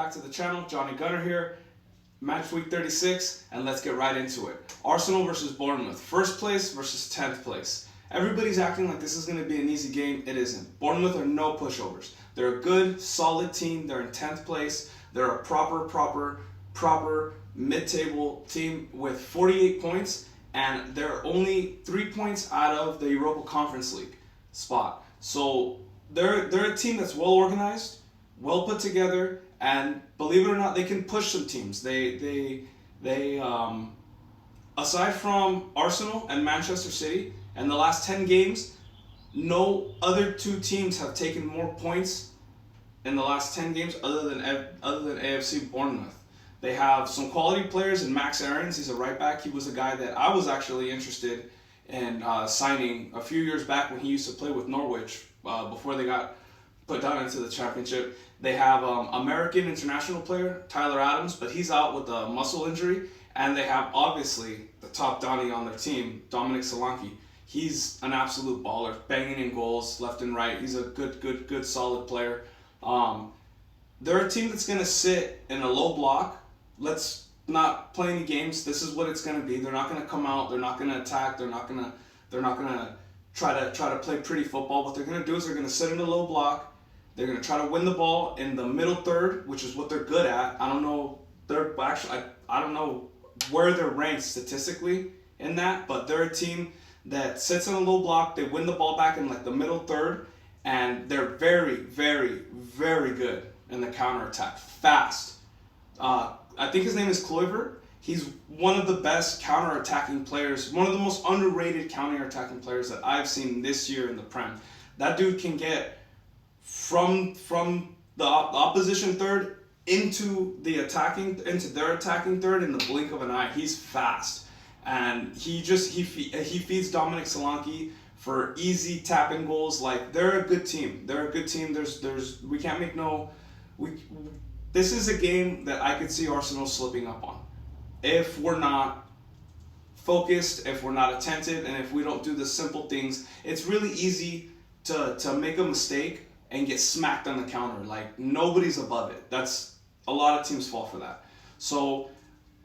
back to the channel. Johnny Gunner here. Match week 36, and let's get right into it. Arsenal versus Bournemouth. First place versus 10th place. Everybody's acting like this is going to be an easy game. It isn't. Bournemouth are no pushovers. They're a good, solid team. They're in 10th place. They're a proper mid-table team with 48 points, and they're only 3 points out of the Europa Conference League spot. So they're a team that's well organized, well put together, and believe it or not, they can push some teams. They aside from Arsenal and Manchester City, in the last 10 games, no other two teams have taken more points in the last 10 games other than AFC Bournemouth. They have some quality players in Max Aarons. He's a right back. He was a guy that I was actually interested in signing a few years back when he used to play with Norwich before they got put down into the championship. They have American international player Tyler Adams, but he's out with a muscle injury. And they have obviously the top Donny on their team, Dominic Solanke. He's an absolute baller, banging in goals left and right. He's a good solid player. They're a team that's going to sit in a low block. Let's not play any games. This is what it's going to be. They're not going to come out. They're not going to attack. They're not going to try to play pretty football. What they're going to do is they're going to sit in a low block. They're going to try to win the ball in the middle third, which is what they're good at. I don't know. I don't know where they're ranked statistically in that, but they're a team that sits in a low block. They win the ball back in like the middle third, and they're very good in the counterattack. Fast. I think his name is Kluivert. He's one of the best counterattacking players, one of the most underrated counterattacking players that I've seen this year in the Prem. That dude can get from the opposition third into their attacking third in the blink of an eye. He's fast, and he feeds Dominic Solanke for easy tap-in goals. Like, they're a good team. We can't make no. This is a game that I could see Arsenal slipping up on if we're not focused, if we're not attentive, and if we don't do the simple things. It's really easy to make a mistake and get smacked on the counter. Like, nobody's above it. A lot of teams fall for that. So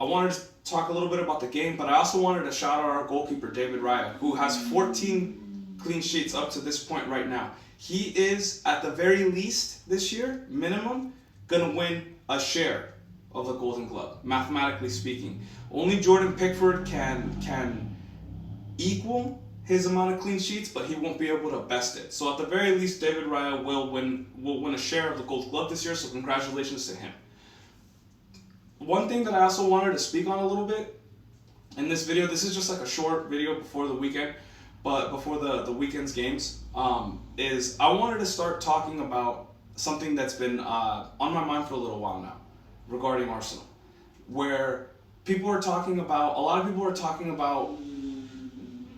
I wanted to talk a little bit about the game, but I also wanted to shout out our goalkeeper, David Raya, who has 14 clean sheets up to this point right now. He is, at the very least this year, minimum, going to win a share of the Golden Glove, mathematically speaking. Only Jordan Pickford can equal his amount of clean sheets, but he won't be able to best it. So at the very least, David Raya will win a share of the Gold Glove this year, so congratulations to him. One thing that I also wanted to speak on a little bit in this video, this is just like a short video before the weekend, but before the weekend's games, is I wanted to start talking about something that's been on my mind for a little while now regarding Arsenal, where a lot of people are talking about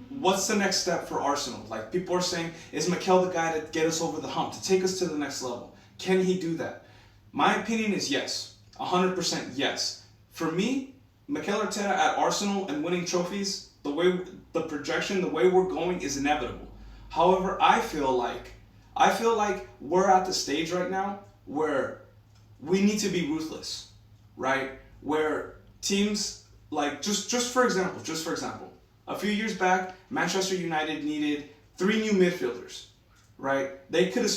what's the next step for Arsenal. Like, people are saying, is Mikel the guy to get us over the hump, to take us to the next level? Can he do that? My opinion is yes. 100% yes. For me, Mikel Arteta at Arsenal and winning trophies, the projection, the way we're going is inevitable. However, I feel like we're at the stage right now where we need to be ruthless, right? Where teams, like, just for example, a few years back, Manchester United needed 3 new midfielders, right? They could have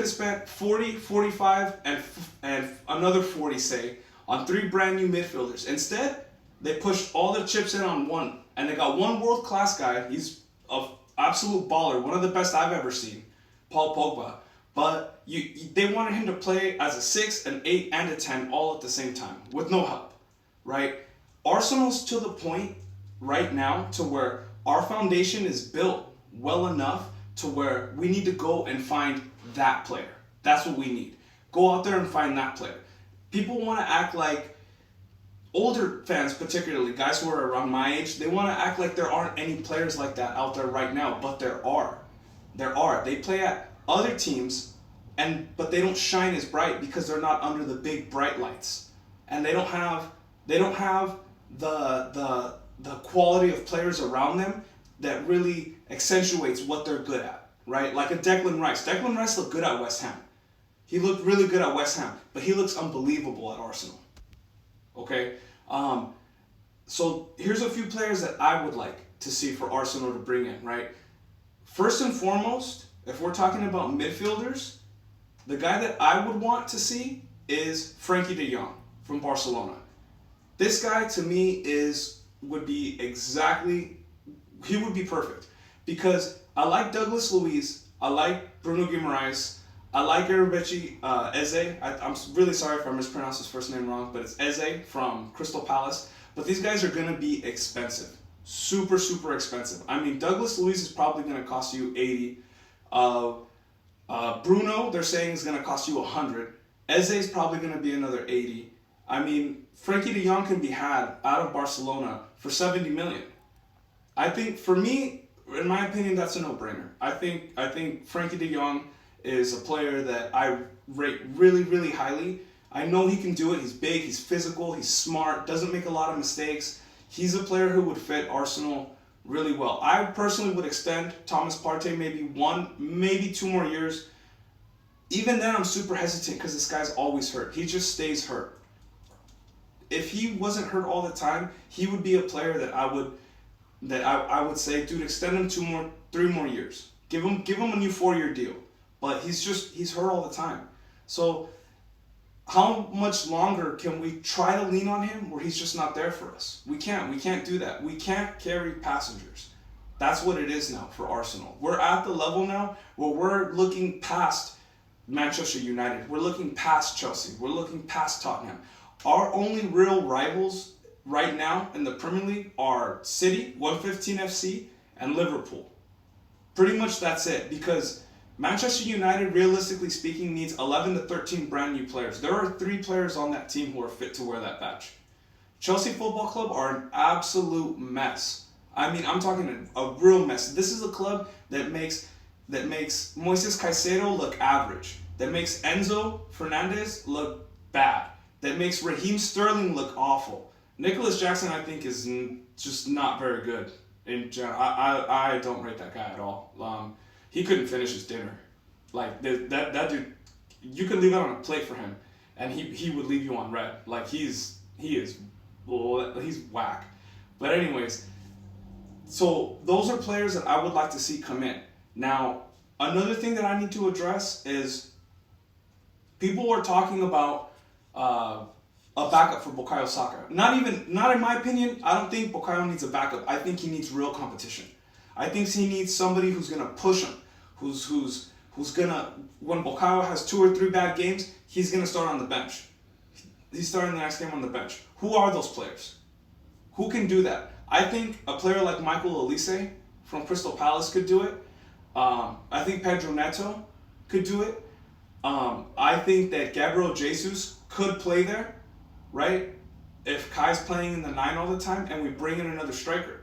spent 40, 45, and another 40, say, on 3 brand new midfielders. Instead, they pushed all their chips in on one, and they got one world-class guy. He's an absolute baller, one of the best I've ever seen, Paul Pogba. But they wanted him to play as a 6, an 8, and a 10 all at the same time, with no help, right? Arsenal's to the point right now to where our foundation is built well enough to where we need to go and find that player. That's what we need. Go out there and find that player. People want to act like, older fans particularly, guys who are around my age, they want to act like there aren't any players like that out there right now, but there are. They play at other teams, but they don't shine as bright because they're not under the big bright lights, and they don't have the quality of players around them that really accentuates what they're good at, right? Like a Declan Rice. Declan Rice looked good at West Ham. He looked really good at West Ham, but he looks unbelievable at Arsenal. Okay? So here's a few players that I would like to see for Arsenal to bring in, right? First and foremost, if we're talking about midfielders, the guy that I would want to see is Frankie de Jong from Barcelona. This guy to me would be perfect because I like Douglas Luiz, I like Bruno Guimaraes, I like Erebechi Eze. I'm really sorry if I mispronounced his first name wrong, but it's Eze from Crystal Palace. But these guys are going to be expensive. Super, super expensive. I mean, Douglas Luiz is probably going to cost you 80. Bruno, they're saying, is going to cost you 100. Eze is probably going to be another 80. I mean, Frankie de Jong can be had out of Barcelona for 70 million. I think, for me, in my opinion, that's a no-brainer. I think Frankie de Jong is a player that I rate really, really highly. I know he can do it. He's big, he's physical, he's smart, doesn't make a lot of mistakes. He's a player who would fit Arsenal really well. I personally would extend Thomas Partey maybe 2 more years. Even then, I'm super hesitant because this guy's always hurt. He just stays hurt. If he wasn't hurt all the time, he would be a player that I would say, dude, extend him 3 more years. Give him a new 4-year deal. But he's hurt all the time. So how much longer can we try to lean on him where he's just not there for us? We can't do that. We can't carry passengers. That's what it is now for Arsenal. We're at the level now where we're looking past Manchester United. We're looking past Chelsea. We're looking past Tottenham. Our only real rivals right now in the Premier League are City, 115 FC, and Liverpool. Pretty much that's it, because Manchester United, realistically speaking, needs 11 to 13 brand new players. There are 3 players on that team who are fit to wear that badge. Chelsea Football Club are an absolute mess. I mean, I'm talking a real mess. This is a club that makes Moises Caicedo look average, that makes Enzo Fernandez look bad, that makes Raheem Sterling look awful. Nicholas Jackson, I think, is just not very good. In general, I don't rate that guy at all. He couldn't finish his dinner. Like, that dude, you could leave it on a plate for him, and he would leave you on red. Like, he's whack. But anyways, so those are players that I would like to see come in. Now, another thing that I need to address is people are talking about a backup for Bukayo Saka. Not in my opinion. I don't think Bukayo needs a backup. I think he needs real competition. I think he needs somebody who's gonna push him, who's gonna, when Bukayo has 2 or 3 bad games, he's gonna start on the bench. He's starting the next game on the bench. Who are those players? Who can do that? I think a player like Michael Olise from Crystal Palace could do it. I think Pedro Neto could do it. I think that Gabriel Jesus could play there, right? If Kai's playing in the 9 all the time and we bring in another striker.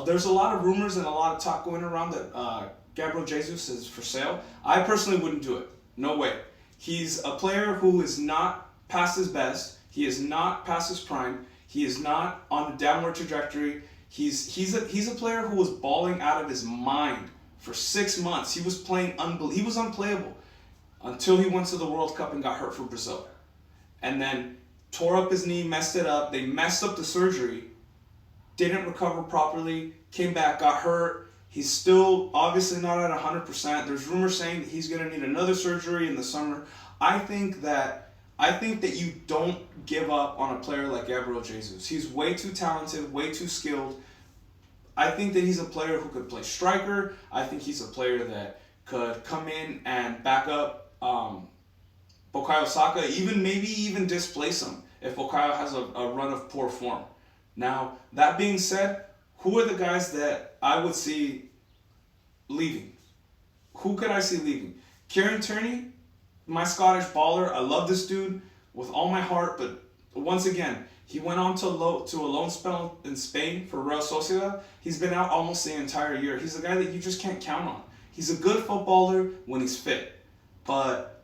There's a lot of rumors and a lot of talk going around that Gabriel Jesus is for sale. I personally wouldn't do it. No way. He's a player who is not past his best. He is not past his prime. He is not on a downward trajectory. He's a player who was balling out of his mind for 6 months. He was playing he was unplayable until he went to the World Cup and got hurt for Brazil. And then tore up his knee, messed it up. They messed up the surgery. Didn't recover properly, came back, got hurt. He's still obviously not at 100%. There's rumors saying that he's going to need another surgery in the summer. I think that you don't give up on a player like Gabriel Jesus. He's way too talented, way too skilled. I think that he's a player who could play striker. I think he's a player that could come in and back up Bukayo Saka, maybe even displace him if Bukayo has a run of poor form. Now, that being said, who are the guys that I would see leaving? Who could I see leaving? Kieran Tierney, my Scottish baller. I love this dude with all my heart, but once again, he went on to a loan spell in Spain for Real Sociedad. He's been out almost the entire year. He's a guy that you just can't count on. He's a good footballer when he's fit, but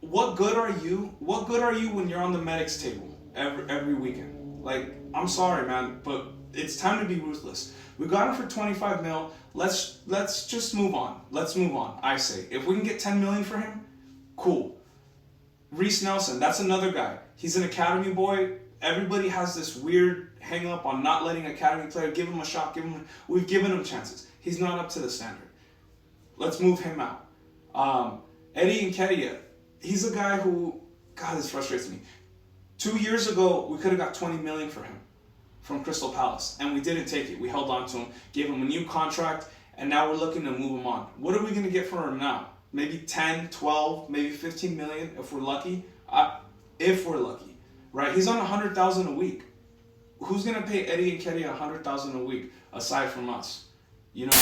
what good are you? What good are you when you're on the medics table every weekend? Like, I'm sorry, man, but it's time to be ruthless. We got him for 25 mil. Let's just move on. Let's move on. I say, if we can get 10 million for him, Cool. Reese Nelson, that's another guy. He's an academy boy. Everybody has this weird hang up on not letting academy player give him a shot. We've given him chances. He's not up to the standard. Let's move him out. Eddie Nketiah, he's a guy who, God, this frustrates me. 2 years ago, we could have got $20 million for him from Crystal Palace, and we didn't take it. We held on to him, gave him a new contract, and now we're looking to move him on. What are we going to get for him now? Maybe 10, 12, maybe 15 million if we're lucky. If we're lucky, right? He's on 100,000 a week. Who's going to pay Eddie Nketiah 100,000 a week aside from us? You know.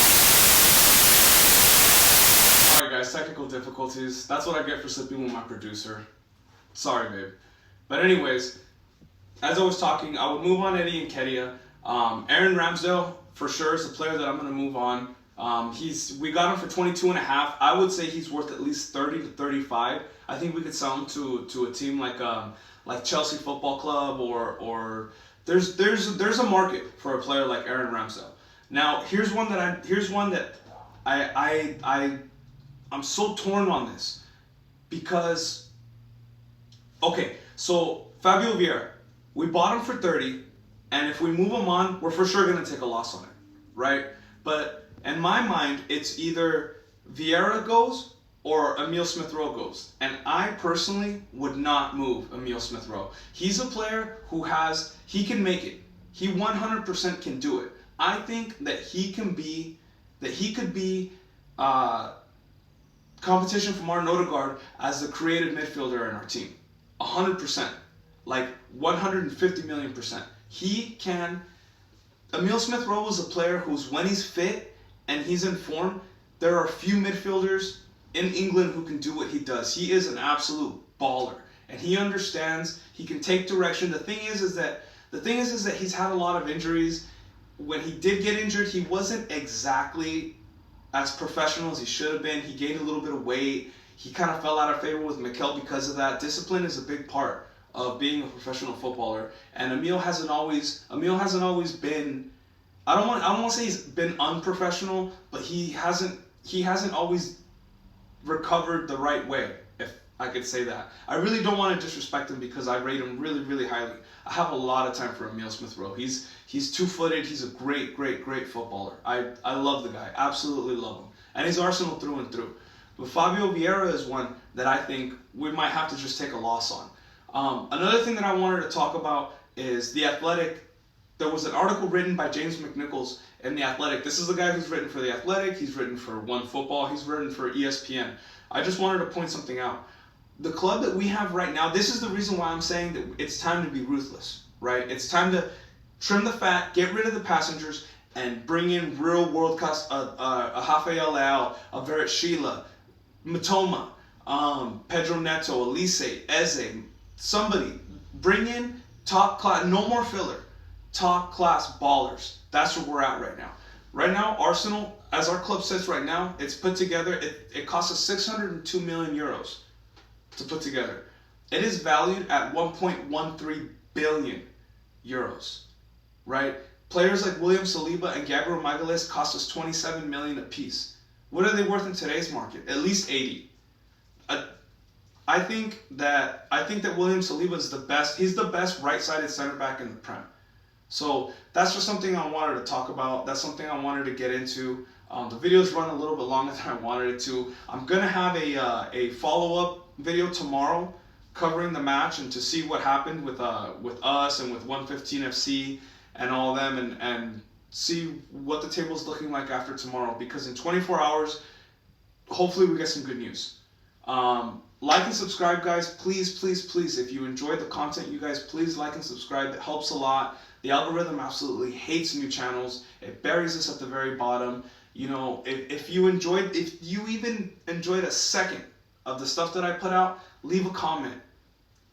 All right, guys, technical difficulties. That's what I get for sleeping with my producer. Sorry, babe. But anyways, as I was talking, I would move on Eddie Nketiah. Aaron Ramsdale, for sure, is a player that I'm going to move on. We got him for 22.5. I would say he's worth at least 30 to 35. I think we could sell him to a team like Chelsea Football Club or there's a market for a player like Aaron Ramsdale. Now here's one that I'm so torn on this because okay, so Fabio Vieira, we bought him for 30, and if we move him on, we're for sure gonna take a loss on it, right? But in my mind, it's either Vieira goes or Emile Smith-Rowe goes. And I personally would not move Emile Smith-Rowe. He's a player who he can make it. He 100% can do it. I think that he could be competition from Martin Odegaard as the creative midfielder in our team. 100%. Like 150 million %. He can. Emile Smith-Rowe is a player who's, when he's fit and he's in form, there are few midfielders in England who can do what he does. He is an absolute baller, and he understands. He can take direction. The thing is that he's had a lot of injuries. When he did get injured, he wasn't exactly as professional as he should have been. He gained a little bit of weight. He kind of fell out of favor with Mikel because of that. Discipline is a big part of being a professional footballer, and Emile hasn't always been. I don't want to say he's been unprofessional, but he hasn't always recovered the right way, if I could say that. I really don't want to disrespect him because I rate him really, really highly. I have a lot of time for Emile Smith-Rowe. He's two-footed. He's a great, great, great footballer. I love the guy. Absolutely love him. And he's Arsenal through and through. But Fabio Vieira is one that I think we might have to just take a loss on. Another thing that I wanted to talk about is The Athletic. There was an article written by James McNichols in The Athletic. This is the guy who's written for The Athletic. He's written for OneFootball. He's written for ESPN. I just wanted to point something out. The club that we have right now, this is the reason why I'm saying that it's time to be ruthless, right? It's time to trim the fat, get rid of the passengers, and bring in real world-class, a Rafael Leao, a Verit Sheila, Matoma, Pedro Neto, Elise, Eze, somebody. Bring in top class, no more filler. Top class ballers. That's where we're at right now. Right now, Arsenal, as our club sits right now, it's put together. It costs us 602 million euros to put together. It is valued at 1.13 billion euros. Right? Players like William Saliba and Gabriel Magalhaes cost us 27 million apiece. What are they worth in today's market? At least 80. I think that William Saliba is the best. He's the best right-sided center back in the Prem. So that's just something I wanted to talk about. That's something I wanted to get into. The video's run a little bit longer than I wanted it to. I'm gonna have a follow-up video tomorrow covering the match and to see what happened with us and with 115 FC and all of them and see what the table's looking like after tomorrow, because in 24 hours, hopefully we get some good news. Like and subscribe, guys. Please, please, please. If you enjoyed the content, you guys, please like and subscribe. It helps a lot. The algorithm absolutely hates new channels. It buries us at the very bottom. You know, if you even enjoyed a second of the stuff that I put out, leave a comment,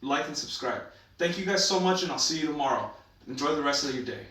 like and subscribe. Thank you guys so much, and I'll see you tomorrow. Enjoy the rest of your day.